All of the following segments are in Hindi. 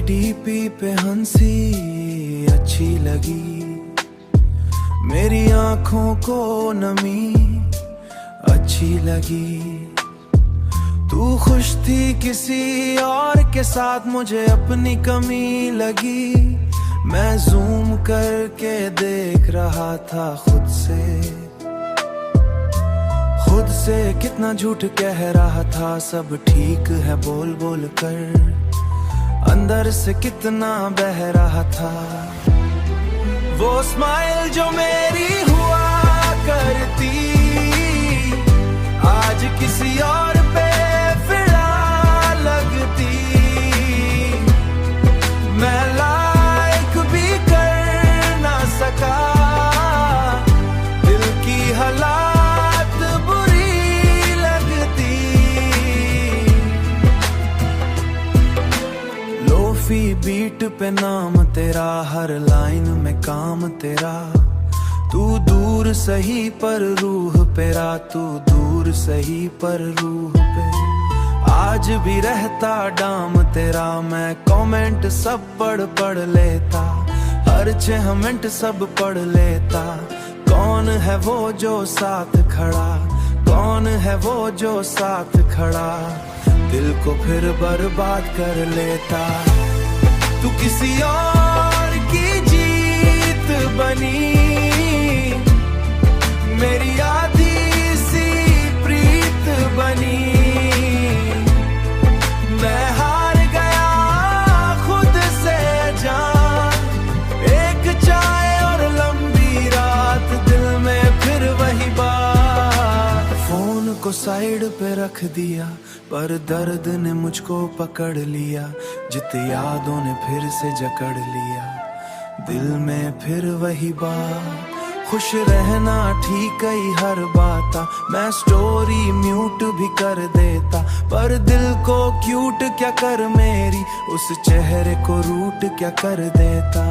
डीपी पे हंसी अच्छी लगी, मेरी आंखों को नमी अच्छी लगी। तू खुश थी किसी और के साथ, मुझे अपनी कमी लगी। मैं जूम करके देख रहा था खुद से कितना झूठ कह रहा था। सब ठीक है बोल बोल कर अंदर से कितना बह रहा था। वो स्माइल जो मेरी हुआ करती, आज किसी और पे फिरा लगती। मैं लाइक भी कर ना सका, दिल की हालात बुरी लगती। लोफी बीट पे नाम तेरा, हर लाइन में काम तेरा। तू दूर सही पर रूह पेरा, तू दूर सही पर रूह पे। आज भी रहता डाम तेरा, मैं कमेंट सब पढ़ लेता। हर 6 मिनट सब पढ़ लेता। कौन है वो जो साथ खड़ा, कौन है वो जो साथ खड़ा। दिल को फिर बर्बाद कर लेता। तू किसी और की जीत बनी, मेरी आधी सी प्रीत बनी। मैं हार गया खुद से जान, एक चाय और लंबी रात, दिल में फिर वही बात। फोन को साइड पे रख दिया, पर दर्द ने मुझको पकड़ लिया। जित यादों ने फिर से जकड़ लिया, दिल में फिर वही बात। खुश रहना ठीक ही हर बात, मैं स्टोरी म्यूट भी कर देता। पर दिल को क्यूट क्या कर मेरी, उस चेहरे को रूट क्या कर देता।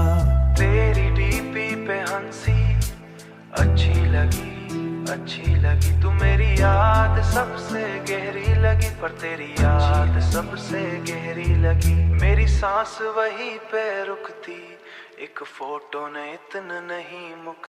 तेरी डीपी पे हंसी अच्छी लगी, अच्छी लगी। तू मेरी याद सबसे गहरी लगी, पर तेरी याद सबसे गहरी लगी। मेरी सांस वहीं पे रुकती, एक फोटो ने इतना नहीं मुक